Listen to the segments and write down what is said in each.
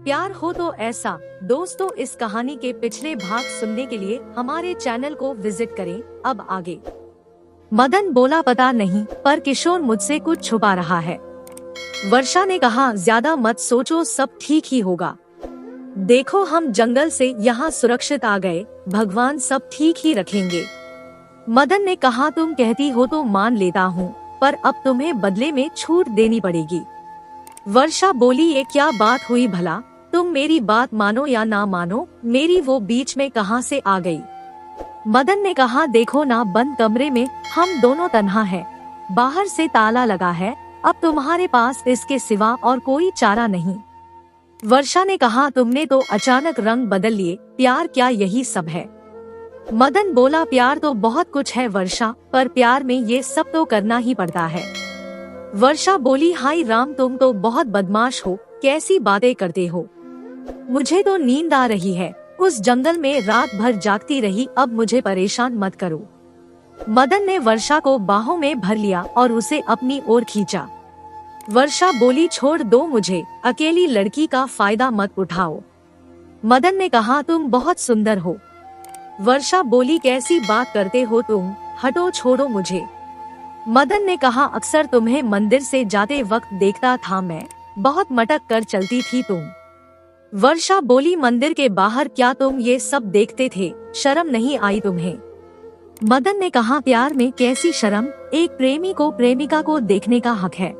प्यार हो तो ऐसा। दोस्तों, इस कहानी के पिछले भाग सुनने के लिए हमारे चैनल को विजिट करें। अब आगे। मदन बोला, पता नहीं, पर किशोर मुझसे कुछ छुपा रहा है। वर्षा ने कहा, ज्यादा मत सोचो, सब ठीक ही होगा। देखो, हम जंगल से यहाँ सुरक्षित आ गए, भगवान सब ठीक ही रखेंगे। मदन ने कहा, तुम कहती हो तो मान लेता हूँ, पर अब तुम्हें बदले में छूट देनी पड़ेगी। वर्षा बोली, ये क्या बात हुई भला? तुम मेरी बात मानो या ना मानो, मेरी वो बीच में कहाँ से आ गई? मदन ने कहा, देखो ना, बंद कमरे में हम दोनों तन्हा हैं, बाहर से ताला लगा है, अब तुम्हारे पास इसके सिवा और कोई चारा नहीं। वर्षा ने कहा, तुमने तो अचानक रंग बदल लिए, प्यार क्या यही सब है? मदन बोला, प्यार तो बहुत कुछ है वर्षा, पर प्यार में ये सब तो करना ही पड़ता है। वर्षा बोली, हाय राम, तुम तो बहुत बदमाश हो, कैसी बातें करते हो? मुझे तो नींद आ रही है, उस जंगल में रात भर जागती रही, अब मुझे परेशान मत करो। मदन ने वर्षा को बाहों में भर लिया और उसे अपनी ओर खींचा। वर्षा बोली, छोड़ दो मुझे, अकेली लड़की का फायदा मत उठाओ। मदन ने कहा, तुम बहुत सुंदर हो। वर्षा बोली, कैसी बात करते हो तुम, हटो, छोड़ो मुझे। मदन ने कहा, अक्सर तुम्हें मंदिर से जाते वक्त देखता था मैं, बहुत मटक कर चलती थी तुम। वर्षा बोली, मंदिर के बाहर क्या तुम ये सब देखते थे? शर्म नहीं आई तुम्हें? मदन ने कहा, प्यार में कैसी शर्म, एक प्रेमी को प्रेमिका को देखने का हक है।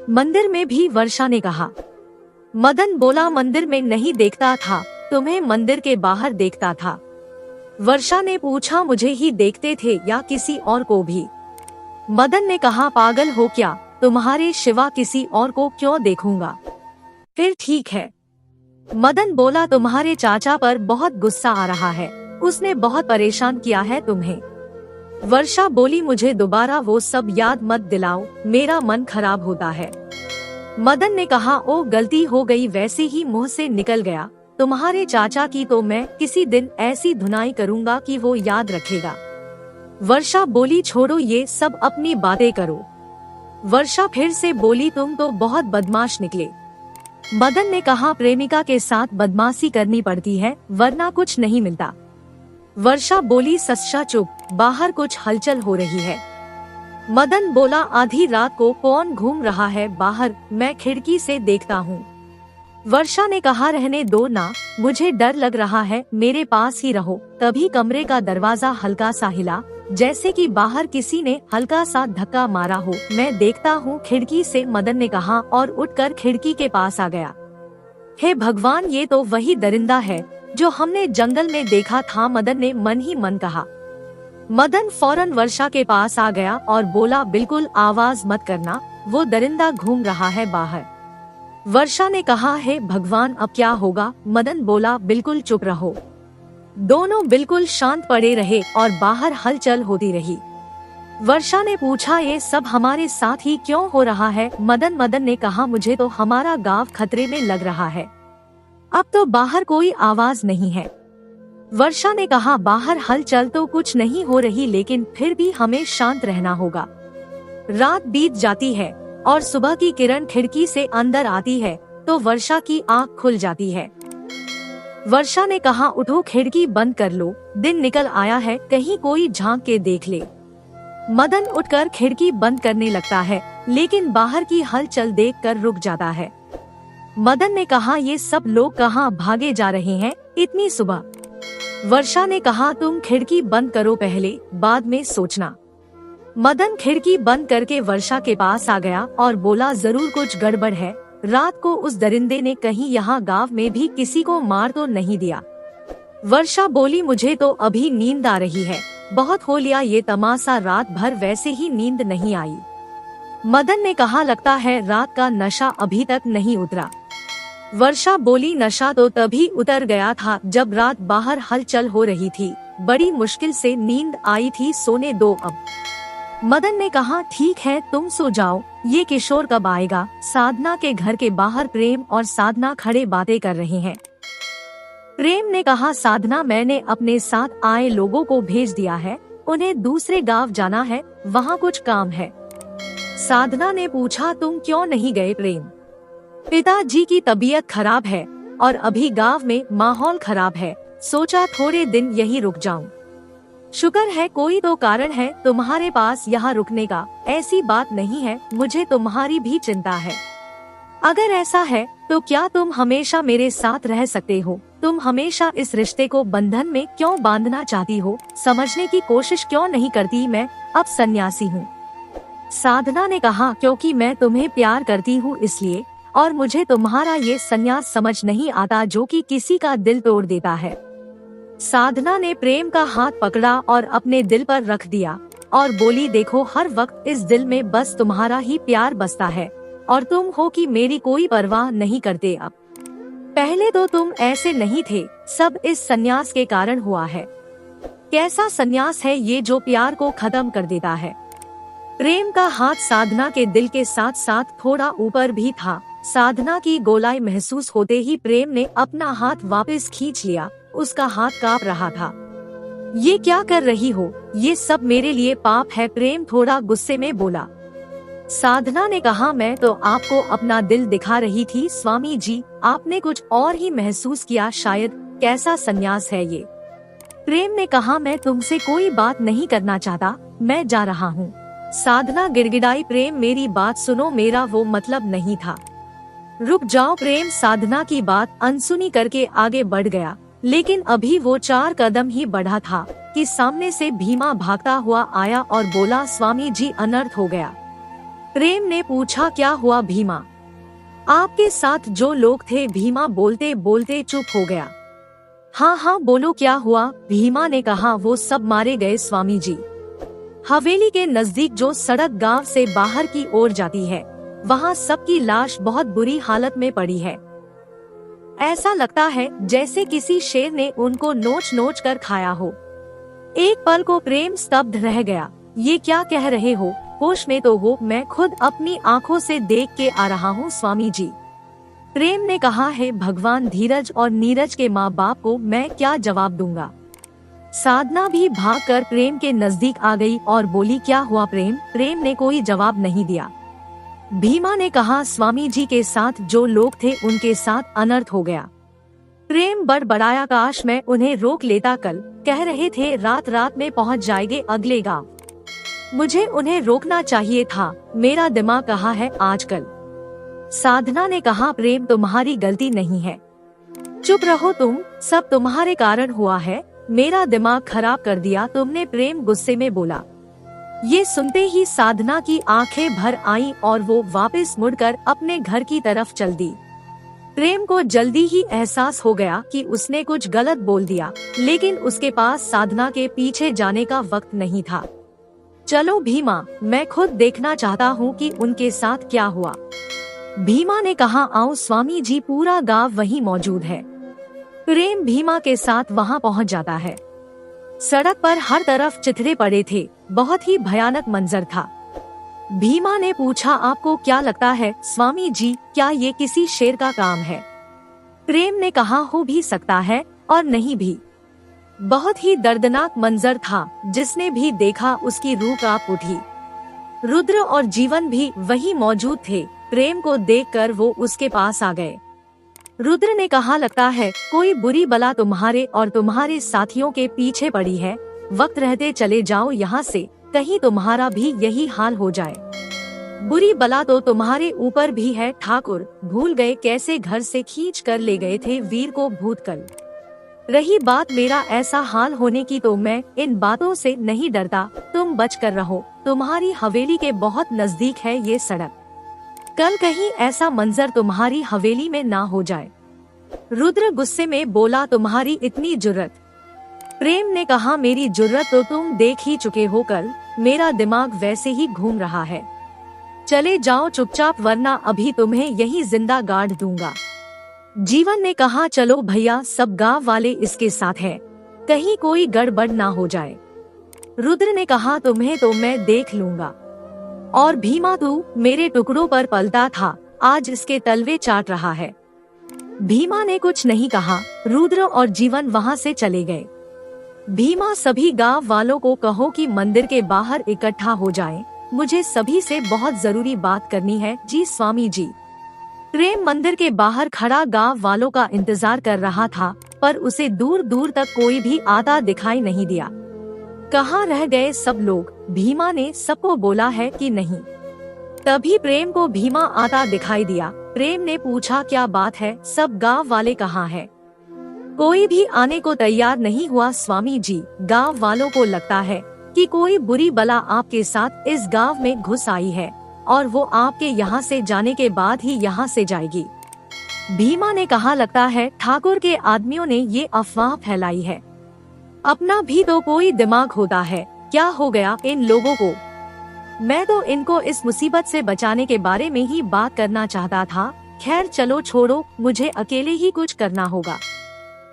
मंदिर में भी? वर्षा ने कहा। मदन बोला, मंदिर में नहीं देखता था, तुम्हें मंदिर के बाहर देखता था। वर्षा ने पूछा, मुझे ही देखते थे या किसी और को भी? मदन ने कहा, पागल हो क्या, तुम्हारे सिवा किसी और को क्यों देखूंगा? फिर ठीक है। मदन बोला, तुम्हारे चाचा पर बहुत गुस्सा आ रहा है, उसने बहुत परेशान किया है तुम्हें। वर्षा बोली, मुझे दोबारा वो सब याद मत दिलाओ, मेरा मन खराब होता है। मदन ने कहा, ओ गलती हो गई, वैसे ही मुंह से निकल गया, तुम्हारे चाचा की तो मैं किसी दिन ऐसी धुनाई करूंगा कि वो याद रखेगा। वर्षा बोली, छोड़ो ये सब, अपनी बातें करो। वर्षा फिर से बोली, तुम तो बहुत बदमाश निकले। मदन ने कहा, प्रेमिका के साथ बदमाशी करनी पड़ती है, वरना कुछ नहीं मिलता। वर्षा बोली, सच्चा चुप, बाहर कुछ हलचल हो रही है। मदन बोला, आधी रात को कौन घूम रहा है बाहर, मैं खिड़की से देखता हूँ। वर्षा ने कहा, रहने दो ना, मुझे डर लग रहा है, मेरे पास ही रहो। तभी कमरे का दरवाजा हल्का सा हिला, जैसे कि बाहर किसी ने हल्का सा धक्का मारा हो। मैं देखता हूँ खिड़की से, मदन ने कहा और उठकर खिड़की के पास आ गया। हे भगवान, ये तो वही दरिंदा है जो हमने जंगल में देखा था, मदन ने मन ही मन कहा। मदन फौरन वर्षा के पास आ गया और बोला, बिल्कुल आवाज मत करना, वो दरिंदा घूम रहा है बाहर। वर्षा ने कहा, हे भगवान, अब क्या होगा? मदन बोला, बिल्कुल चुप रहो। दोनों बिल्कुल शांत पड़े रहे और बाहर हलचल होती रही। वर्षा ने पूछा, ये सब हमारे साथ ही क्यों हो रहा है? मदन ने कहा, मुझे तो हमारा गांव खतरे में लग रहा है, अब तो बाहर कोई आवाज नहीं है। वर्षा ने कहा, बाहर हलचल तो कुछ नहीं हो रही, लेकिन फिर भी हमें शांत रहना होगा। रात बीत जाती है और सुबह की किरण खिड़की से अंदर आती है तो वर्षा की आंख खुल जाती है। वर्षा ने कहा, उठो, खिड़की बंद कर लो, दिन निकल आया है, कहीं कोई झांक के देख ले। मदन उठकर खिड़की बंद करने लगता है, लेकिन बाहर की हलचल देखकर रुक जाता है। मदन ने कहा, ये सब लोग कहाँ भागे जा रहे हैं इतनी सुबह? वर्षा ने कहा, तुम खिड़की बंद करो पहले, बाद में सोचना। मदन खिड़की बंद करके वर्षा के पास आ गया और बोला, जरूर कुछ गड़बड़ है, रात को उस दरिंदे ने कहीं यहाँ गांव में भी किसी को मार तो नहीं दिया? वर्षा बोली, मुझे तो अभी नींद आ रही है, बहुत हो लिया ये तमाशा, रात भर वैसे ही नींद नहीं आई। मदन ने कहा, लगता है रात का नशा अभी तक नहीं उतरा। वर्षा बोली, नशा तो तभी उतर गया था जब रात बाहर हलचल हो रही थी, बड़ी मुश्किल से नींद आई थी, सोने दो अब। मदन ने कहा, ठीक है, तुम सो जाओ, ये किशोर कब आएगा? साधना के घर के बाहर प्रेम और साधना खड़े बातें कर रहे हैं। प्रेम ने कहा, साधना, मैंने अपने साथ आए लोगों को भेज दिया है, उन्हें दूसरे गांव जाना है, वहाँ कुछ काम है। साधना ने पूछा, तुम क्यों नहीं गए? प्रेम, पिताजी की तबीयत खराब है, और अभी गांव में माहौल खराब है, सोचा थोड़े दिन यहीं रुक जाऊं। शुक्र है कोई तो कारण है तुम्हारे पास यहाँ रुकने का, ऐसी बात नहीं है, मुझे तुम्हारी भी चिंता है। अगर ऐसा है तो क्या तुम हमेशा मेरे साथ रह सकते हो? तुम हमेशा इस रिश्ते को बंधन में क्यों बांधना चाहती हो? समझने की कोशिश क्यों नहीं करती? मैं अब सन्यासी हूँ। साधना ने कहा, क्योंकि मैं तुम्हें प्यार करती हूँ इसलिए, और मुझे तुम्हारा ये सन्यास समझ नहीं आता जो कि किसी का दिल तोड़ देता है। साधना ने प्रेम का हाथ पकड़ा और अपने दिल पर रख दिया और बोली, देखो हर वक्त इस दिल में बस तुम्हारा ही प्यार बसता है और तुम हो कि मेरी कोई परवाह नहीं करते। अब पहले तो तुम ऐसे नहीं थे, सब इस सन्यास के कारण हुआ है। कैसा सन्यास है ये जो प्यार को खत्म कर देता है? प्रेम का हाथ साधना के दिल के साथ साथ थोड़ा ऊपर भी था। साधना की गोलाई महसूस होते ही प्रेम ने अपना हाथ वापस खींच लिया। उसका हाथ कांप रहा था। ये क्या कर रही हो? ये सब मेरे लिए पाप है, प्रेम थोड़ा गुस्से में बोला। साधना ने कहा, मैं तो आपको अपना दिल दिखा रही थी स्वामी जी, आपने कुछ और ही महसूस किया शायद। कैसा सन्यास है ये? प्रेम ने कहा, मैं तुमसे कोई बात नहीं करना चाहता, मैं जा रहा हूँ। साधना गिड़गिड़ाई, प्रेम मेरी बात सुनो, मेरा वो मतलब नहीं था। रुक जाओ। प्रेम साधना की बात अनसुनी करके आगे बढ़ गया, लेकिन अभी वो 4 कदम ही बढ़ा था कि सामने से भीमा भागता हुआ आया और बोला, स्वामी जी अनर्थ हो गया। प्रेम ने पूछा, क्या हुआ भीमा? आपके साथ जो लोग थे? भीमा बोलते बोलते चुप हो गया। हाँ हाँ बोलो क्या हुआ? भीमा ने कहा, वो सब मारे गए स्वामी जी। हवेली के नजदीक जो सड़क गांव से बाहर की ओर जाती है, वहाँ सबकी लाश बहुत बुरी हालत में पड़ी है। ऐसा लगता है जैसे किसी शेर ने उनको नोच नोच कर खाया हो। एक पल को प्रेम स्तब्ध रह गया। ये क्या कह रहे हो? होश में तो हो? मैं खुद अपनी आंखों से देख के आ रहा हूँ स्वामी जी। प्रेम ने कहा, है भगवान, धीरज और नीरज के माँ बाप को मैं क्या जवाब दूंगा? साधना भी भागकर प्रेम के नजदीक आ गई और बोली, क्या हुआ प्रेम? प्रेम ने कोई जवाब नहीं दिया। भीमा ने कहा, स्वामी जी के साथ जो लोग थे उनके साथ अनर्थ हो गया। प्रेम बड़बड़ाया, काश मैं उन्हें रोक लेता, कल कह रहे थे रात रात में पहुंच जाएंगे अगले गांव। मुझे उन्हें रोकना चाहिए था, मेरा दिमाग कहाँ है आजकल। साधना ने कहा, प्रेम तुम्हारी गलती नहीं है, चुप रहो तुम, सब तुम्हारे कारण हुआ है, मेरा दिमाग खराब कर दिया तुमने। प्रेम गुस्से में बोला। ये सुनते ही साधना की आंखें भर आईं और वो वापस मुड़कर अपने घर की तरफ चल दी। प्रेम को जल्दी ही एहसास हो गया कि उसने कुछ गलत बोल दिया, लेकिन उसके पास साधना के पीछे जाने का वक्त नहीं था। चलो भीमा, मैं खुद देखना चाहता हूँ कि उनके साथ क्या हुआ। भीमा ने कहा, आओ स्वामी जी, पूरा गांव वहीं मौजूद है। प्रेम भीमा के साथ वहाँ पहुँच जाता है। सड़क पर हर तरफ चिथड़े पड़े थे, बहुत ही भयानक मंजर था। भीमा ने पूछा, आपको क्या लगता है स्वामी जी, क्या ये किसी शेर का काम है? प्रेम ने कहा, हो भी सकता है और नहीं भी। बहुत ही दर्दनाक मंजर था, जिसने भी देखा उसकी रूह कांप उठी। रुद्र और जीवन भी वहीं मौजूद थे। प्रेम को देखकर वो उसके पास आ गए। रुद्र ने कहा, लगता है कोई बुरी बला तुम्हारे और तुम्हारे साथियों के पीछे पड़ी है, वक्त रहते चले जाओ यहाँ से, कहीं तुम्हारा भी यही हाल हो जाए। बुरी बला तो तुम्हारे ऊपर भी है ठाकुर, भूल गए कैसे घर से खींच कर ले गए थे वीर को भूतकल। रही बात मेरा ऐसा हाल होने की, तो मैं इन बातों से नहीं डरता, तुम बच कर रहो, तुम्हारी हवेली के बहुत नजदीक है ये सड़क, कल कहीं ऐसा मंजर तुम्हारी हवेली में ना हो जाए। रुद्र गुस्से में बोला, तुम्हारी इतनी जुर्रत? प्रेम ने कहा, मेरी जुर्रत तो तुम देख ही चुके हो, कल मेरा दिमाग वैसे ही घूम रहा है। चले जाओ चुपचाप, वरना अभी तुम्हें यहीं जिंदा गाड़ दूंगा। जीवन ने कहा, चलो भैया, सब गांव वाले इसके साथ हैं, कहीं कोई गड़बड़ ना हो जाए। रुद्र ने कहा, तुम्हें तो मैं देख लूंगा। और भीमा, तू मेरे टुकड़ों पर पलता था, आज इसके तलवे चाट रहा है। भीमा ने कुछ नहीं कहा। रुद्र और जीवन वहाँ से चले गए। भीमा, सभी गांव वालों को कहो कि मंदिर के बाहर इकट्ठा हो जाएं, मुझे सभी से बहुत जरूरी बात करनी है। जी स्वामी जी। प्रेम मंदिर के बाहर खड़ा गांव वालों का इंतजार कर रहा था, पर उसे दूर दूर तक कोई भी आता दिखाई नहीं दिया। कहाँ रह गए सब लोग? भीमा ने सबको बोला है कि नहीं। तभी प्रेम को भीमा आता दिखाई दिया। प्रेम ने पूछा, क्या बात है, सब गांव वाले कहाँ हैं? कोई भी आने को तैयार नहीं हुआ स्वामी जी। गांव वालों को लगता है कि कोई बुरी बला आपके साथ इस गांव में घुस आई है और वो आपके यहाँ से जाने के बाद ही यहाँ से जाएगी। भीमा ने कहा, लगता है ठाकुर के आदमियों ने ये अफवाह फैलाई है। अपना भी तो कोई दिमाग होता है, क्या हो गया इन लोगों को? मैं तो इनको इस मुसीबत से बचाने के बारे में ही बात करना चाहता था। खैर चलो छोड़ो, मुझे अकेले ही कुछ करना होगा।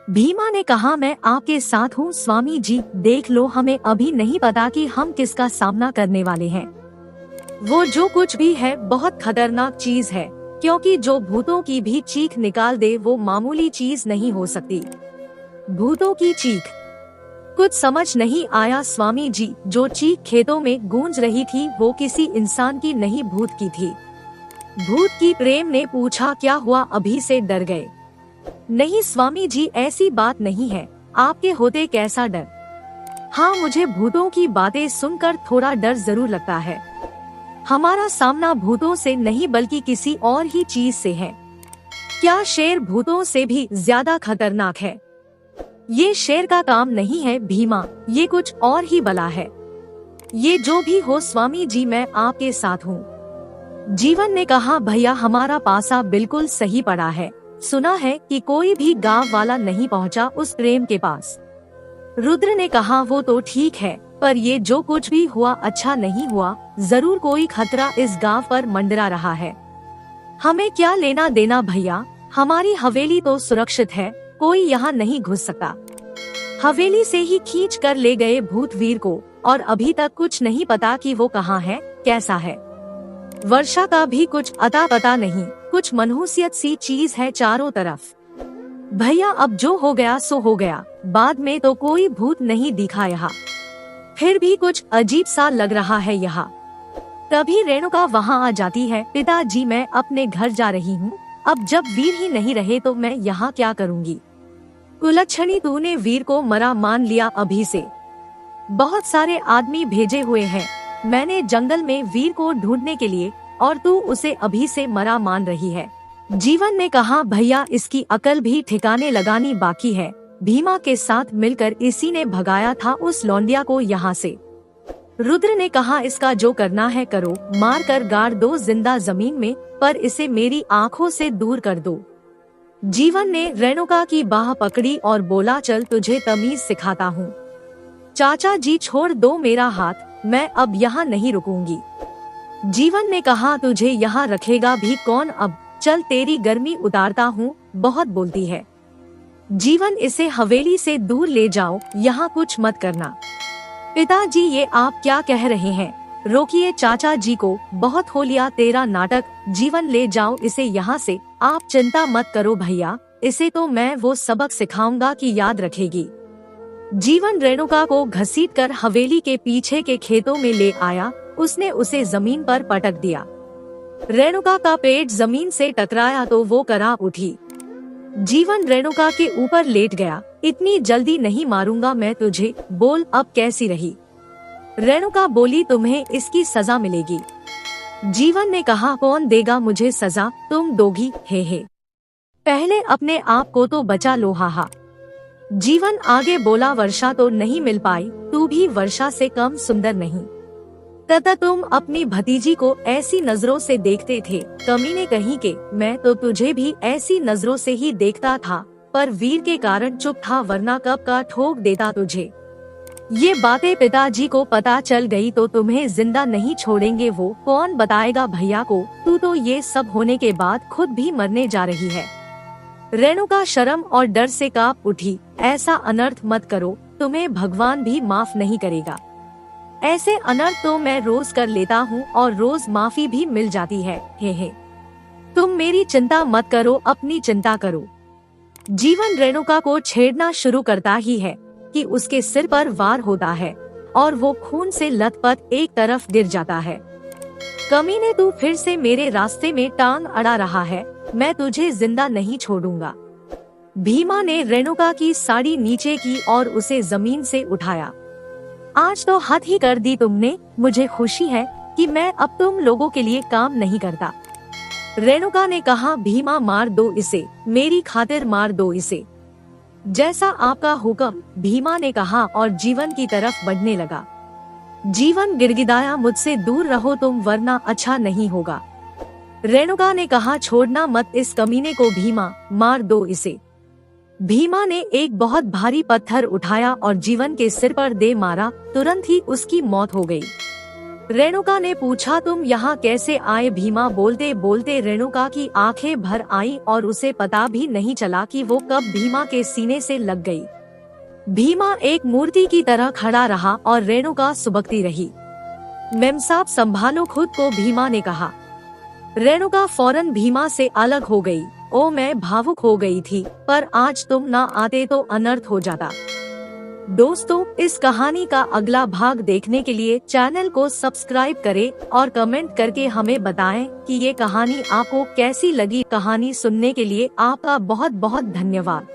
भीमा ने कहा, मैं आपके साथ हूँ स्वामी जी। देख लो, हमें अभी नहीं पता कि हम किसका सामना करने वाले हैं। वो जो कुछ भी है बहुत खतरनाक चीज है, क्योंकि जो भूतों की भी चीख निकाल दे वो मामूली चीज नहीं हो सकती। भूतों की चीख? कुछ समझ नहीं आया स्वामी जी। जो चीख खेतों में गूंज रही थी वो किसी इंसान की नहीं, भूत की थी। भूत की? प्रेम ने पूछा, क्या हुआ, अभी से डर गए? नहीं स्वामी जी, ऐसी बात नहीं है, आपके होते कैसा डर। हाँ, मुझे भूतों की बातें सुनकर थोड़ा डर जरूर लगता है। हमारा सामना भूतों से नहीं बल्कि किसी और ही चीज से है। क्या शेर भूतों से भी ज्यादा खतरनाक है? ये शेर का काम नहीं है भीमा, ये कुछ और ही बला है। ये जो भी हो स्वामी जी, मैं आपके साथ हूँ। जीवन ने कहा, भैया हमारा पासा बिल्कुल सही पड़ा है। सुना है कि कोई भी गांव वाला नहीं पहुंचा उस प्रेम के पास। रुद्र ने कहा, वो तो ठीक है, पर ये जो कुछ भी हुआ अच्छा नहीं हुआ। जरूर कोई खतरा इस गांव पर मंडरा रहा है। हमें क्या लेना देना भैया, हमारी हवेली तो सुरक्षित है, कोई यहाँ नहीं घुस सकता। हवेली से ही खींच कर ले गए भूत वीर को, और अभी तक कुछ नहीं पता कि वो कहाँ है, कैसा है। वर्षा का भी कुछ अता पता नहीं, कुछ मनहूसियत सी चीज है चारों तरफ। भैया अब जो हो गया सो हो गया, बाद में तो कोई भूत नहीं दिखा यहाँ, फिर भी कुछ अजीब सा लग रहा है यहाँ। तभी रेणुका वहाँ आ जाती है। पिताजी, मैं अपने घर जा रही हूँ, अब जब वीर ही नहीं रहे तो मैं यहाँ क्या करूँगी। कुलच्छणी, तूने वीर को मरा मान लिया अभी से। बहुत सारे आदमी भेजे हुए हैं मैंने जंगल में वीर को ढूंढने के लिए, और तू उसे अभी से मरा मान रही है। जीवन ने कहा, भैया इसकी अकल भी ठिकाने लगानी बाकी है। भीमा के साथ मिलकर इसी ने भगाया था उस लौंडिया को यहाँ से। रुद्र ने कहा, इसका जो करना है करो, मार कर गाड़ दो जिंदा जमीन में, पर इसे मेरी आँखों से दूर कर दो। जीवन ने रेणुका की बाह पकड़ी और बोला, चल तुझे तमीज सिखाता हूँ। चाचा जी छोड़ दो मेरा हाथ, मैं अब यहाँ नहीं रुकूंगी। जीवन ने कहा, तुझे यहाँ रखेगा भी कौन अब, चल तेरी गर्मी उतारता हूँ, बहुत बोलती है। जीवन, इसे हवेली से दूर ले जाओ, यहाँ कुछ मत करना। पिताजी, ये आप क्या कह रहे हैं? रोकिए चाचा जी को, बहुत हो लिया तेरा नाटक। जीवन, ले जाओ इसे यहाँ से, आप चिंता मत करो भैया, इसे तो मैं वो सबक सिखाऊंगा कि याद रखेगी। जीवन रेणुका को घसीटकर हवेली के पीछे के खेतों में ले आया। उसने उसे जमीन पर पटक दिया। रेणुका का पेट जमीन से टकराया तो वो करा उठी। जीवन रेणुका के ऊपर लेट गया। इतनी जल्दी नहीं मारूंगा मैं तुझे, बोल अब कैसी रही? रेणुका बोली, तुम्हें इसकी सजा मिलेगी। जीवन ने कहा, कौन देगा मुझे सजा, तुम दोगी? हे पहले अपने आप को तो बचा लो। हा। जीवन आगे बोला, वर्षा तो नहीं मिल पाई, तू भी वर्षा से कम सुंदर नहीं। तथा तुम अपनी भतीजी को ऐसी नजरों से देखते थे, कमीने कहीं के। मैं तो तुझे भी ऐसी नजरों से ही देखता था, पर वीर के कारण चुप था, वरना कब का ठोक देता तुझे। ये बातें पिताजी को पता चल गई तो तुम्हें जिंदा नहीं छोड़ेंगे। वो कौन बताएगा भैया को? तू तो ये सब होने के बाद खुद भी मरने जा रही है। रेणुका शर्म और डर से कांप उठी। ऐसा अनर्थ मत करो, तुम्हें भगवान भी माफ नहीं करेगा। ऐसे अनर्थ तो मैं रोज कर लेता हूँ और रोज माफी भी मिल जाती है। हे तुम मेरी चिंता मत करो, अपनी चिंता करो। जीवन रेणुका को छेड़ना शुरू करता ही है कि उसके सिर पर वार होता है और वो खून से लथपथ एक तरफ गिर जाता है। कमीने, तू फिर से मेरे रास्ते में टांग अड़ा रहा है। मैं तुझे जिंदा नहीं छोड़ूंगा। भीमा ने रेणुका की साड़ी नीचे की और उसे जमीन से उठाया। आज तो हद ही कर दी तुमने, मुझे खुशी है कि मैं अब तुम लोगों के लिए काम नहीं करता। रेणुका ने कहा, भीमा मार दो इसे, मेरी खातिर मार दो इसे। जैसा आपका हुक्म, भीमा ने कहा और जीवन की तरफ बढ़ने लगा। जीवन गिड़गिड़ाया, मुझसे दूर रहो तुम वरना अच्छा नहीं होगा। रेणुका ने कहा, छोड़ना मत इस कमीने को भीमा, मार दो इसे। भीमा ने एक बहुत भारी पत्थर उठाया और जीवन के सिर पर दे मारा, तुरंत ही उसकी मौत हो गई। रेणुका ने पूछा, तुम यहाँ कैसे आए? भीमा बोलते बोलते रेणुका की आंखें भर आईं और उसे पता भी नहीं चला कि वो कब भीमा के सीने से लग गई। भीमा एक मूर्ति की तरह खड़ा रहा और रेणुका सुबकती रही। मेमसाब संभालो खुद को, भीमा ने कहा। रेणुका फौरन भीमा से अलग हो गई। ओ, मैं भावुक हो गई थी, पर आज तुम ना आते तो अनर्थ हो जाता। दोस्तों, इस कहानी का अगला भाग देखने के लिए चैनल को सब्सक्राइब करें और कमेंट करके हमें बताएं कि ये कहानी आपको कैसी लगी। कहानी सुनने के लिए आपका बहुत बहुत धन्यवाद।